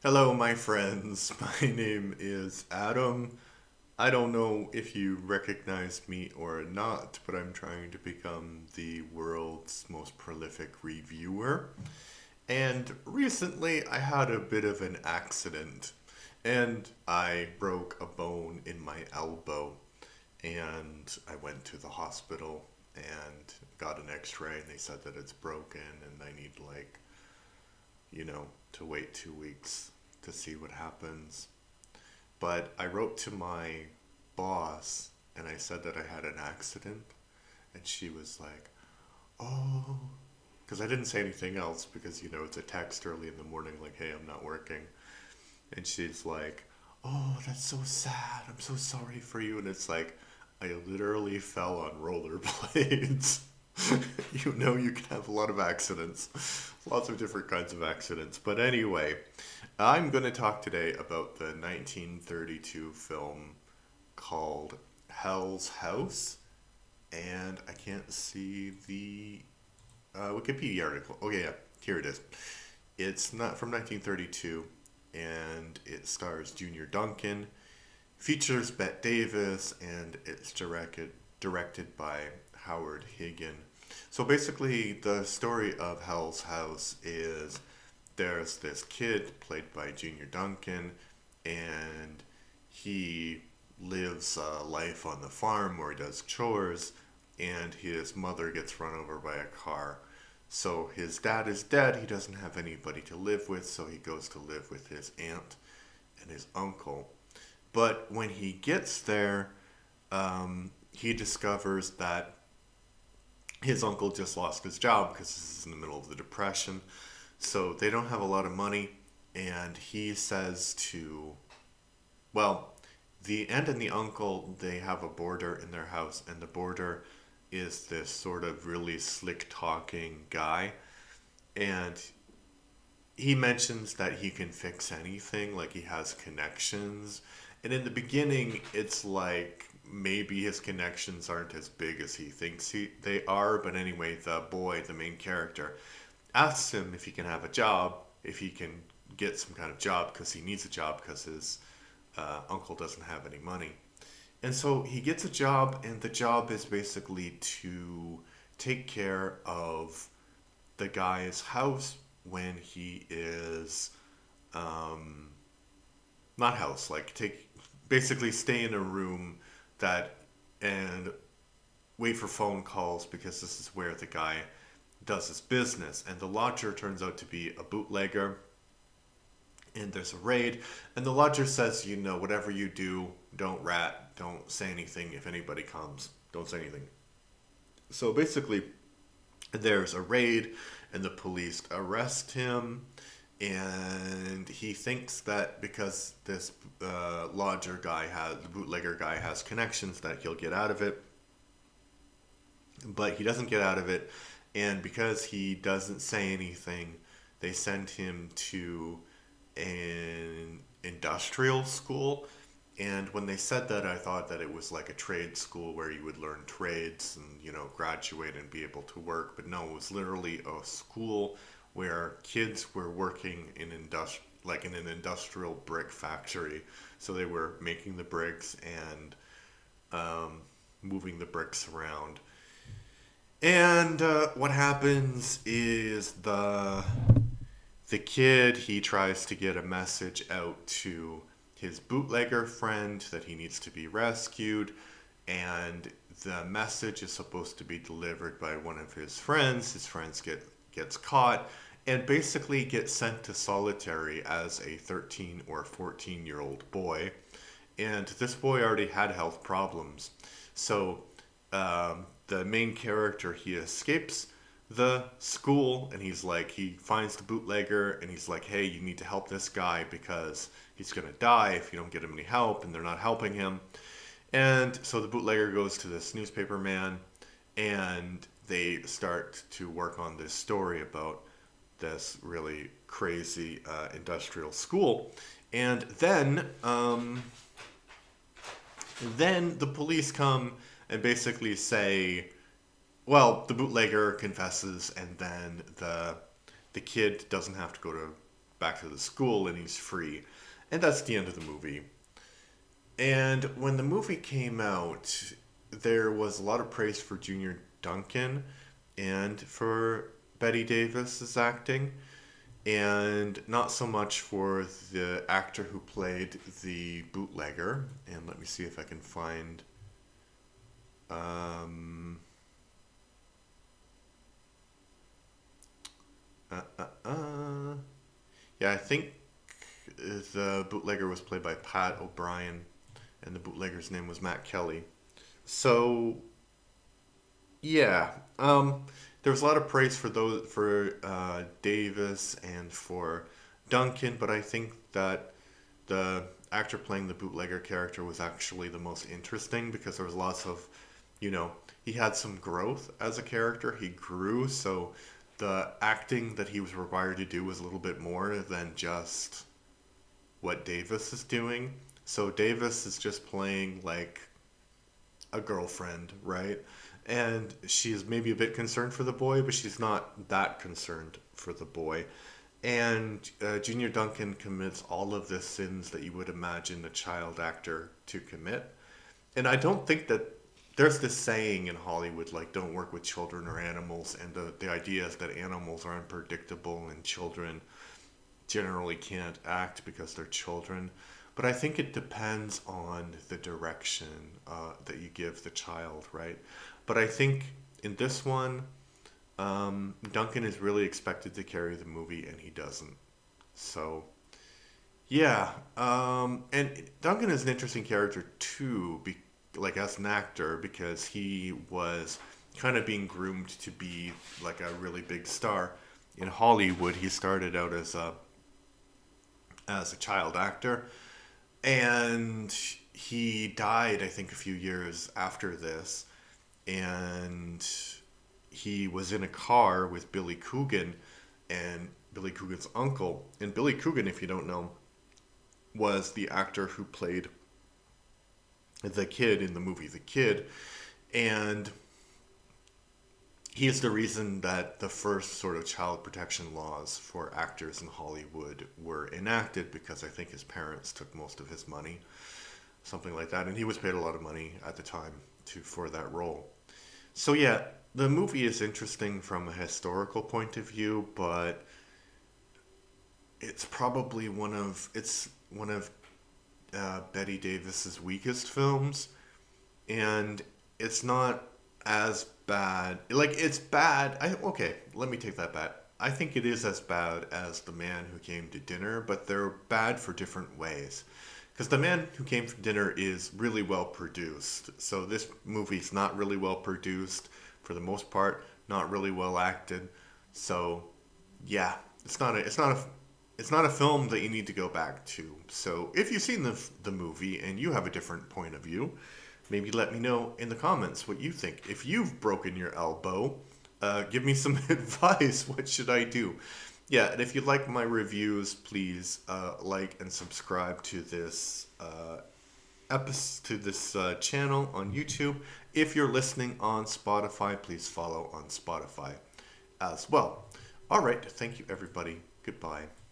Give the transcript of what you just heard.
Hello, my friends. My name is Adam. I don't know if you recognize me or not, but I'm trying to become the world's most prolific reviewer. And recently I had a bit of an accident and I broke a bone in my elbow. And I went to the hospital and got an x-ray and they said that it's broken and I need to wait 2 weeks to see what happens. But I wrote to my boss and I said that I had an accident, and she was like, "Oh," because I didn't say anything else because it's a text early in the morning like, "Hey, I'm not working." And she's like, "Oh, that's so sad. I'm so sorry for you." And it's like, I literally fell on rollerblades. You can have a lot of accidents, lots of different kinds of accidents. But anyway, I'm going to talk today about the 1932 film called Hell's House. And I can't see the Wikipedia article. Okay, yeah, here it is. It's not from 1932, and it stars Junior Duncan, features Bette Davis, and it's directed by Howard Higgin. So basically, the story of Hell's House is there's this kid played by Junior Duncan, and he lives a life on the farm where he does chores, and his mother gets run over by a car. So his dad is dead, he doesn't have anybody to live with, so he goes to live with his aunt and his uncle. But when he gets there, he discovers that his uncle just lost his job because this is in the middle of the Depression. So they don't have a lot of money, and he says well, the aunt and the uncle, they have a boarder in their house, and the boarder is this sort of really slick talking guy. And he mentions that he can fix anything, like he has connections. And in the beginning, it's like maybe his connections aren't as big as he thinks they are. But anyway, the boy, the main character, asks him if he can have a job, if he can get some kind of job because he needs a job because his uncle doesn't have any money. And so he gets a job, and the job is basically to take care of the guy's house when he is not house, like take basically stay in a room that and wait for phone calls because this is where the guy does his business. And the lodger turns out to be a bootlegger, and there's a raid, and the lodger says, whatever you do, don't rat, don't say anything. If anybody comes, don't say anything. So basically, there's a raid, and the police arrest him, and he thinks that because this the bootlegger guy has connections, that he'll get out of it. But he doesn't get out of it, and because he doesn't say anything, they send him to an industrial school. And when they said that, I thought that it was like a trade school where you would learn trades and, graduate and be able to work. But no, it was literally a school where kids were working like in an industrial brick factory. So they were making the bricks and moving the bricks around. And what happens is the kid, he tries to get a message out to his bootlegger friend that he needs to be rescued, and the message is supposed to be delivered by one of his friends. His friends gets caught and basically gets sent to solitary as a 13 or 14-year-old boy. And this boy already had health problems. So the main character, he escapes the school, and he finds the bootlegger, and he's like, "Hey, you need to help this guy because he's gonna die if you don't get him any help," and they're not helping him. And so the bootlegger goes to this newspaper man, and they start to work on this story about this really crazy industrial school. And then the police come and basically say, well, the bootlegger confesses, and then the kid doesn't have to go to back to the school and he's free. And that's the end of the movie. And when the movie came out, there was a lot of praise for Junior Duncan and for Betty Davis's acting, and not so much for the actor who played the bootlegger. And let me see if I can find. Um, uh, uh, uh. Yeah, I think the bootlegger was played by Pat O'Brien, and the bootlegger's name was Matt Kelly. So yeah, there was a lot of praise for those for Davis and for Duncan, but I think that the actor playing the bootlegger character was actually the most interesting because there was lots of, you know, he had some growth as a character. He grew, so the acting that he was required to do was a little bit more than just what Davis is doing. So Davis is just playing like a girlfriend, right? And she's maybe a bit concerned for the boy, but she's not that concerned for the boy. And Junior Duncan commits all of the sins that you would imagine a child actor to commit. And I don't think that there's this saying in Hollywood like don't work with children or animals, and the idea is that animals are unpredictable and children generally can't act because they're children. But I think it depends on the direction that you give the child, right? But I think in this one, Duncan is really expected to carry the movie, and he doesn't. So, yeah. And Duncan is an interesting character, too, like as an actor, because he was kind of being groomed to be like a really big star. In Hollywood, he started out as a child actor, and he died, I think, a few years after this. And he was in a car with Billy Coogan and Billy Coogan's uncle. And Billy Coogan, if you don't know, was the actor who played the kid in the movie The Kid. And he is the reason that the first sort of child protection laws for actors in Hollywood were enacted, because I think his parents took most of his money, something like that. And he was paid a lot of money at the time for that role. So yeah, the movie is interesting from a historical point of view, but it's one of Betty Davis's weakest films, and it's not as bad. Like it's bad. Okay, let me take that back. I think it is as bad as The Man Who Came to Dinner, but they're bad for different ways. Because The Man Who Came to Dinner is really well produced. So this movie's not really well produced for the most part, not really well acted. So yeah, it's not a film that you need to go back to. So if you've seen the movie and you have a different point of view, maybe let me know in the comments what you think. If you've broken your elbow, give me some advice. What should I do? Yeah, and if you like my reviews, please like and subscribe to this to this channel on YouTube. If you're listening on Spotify, please follow on Spotify as well. All right, thank you everybody. Goodbye.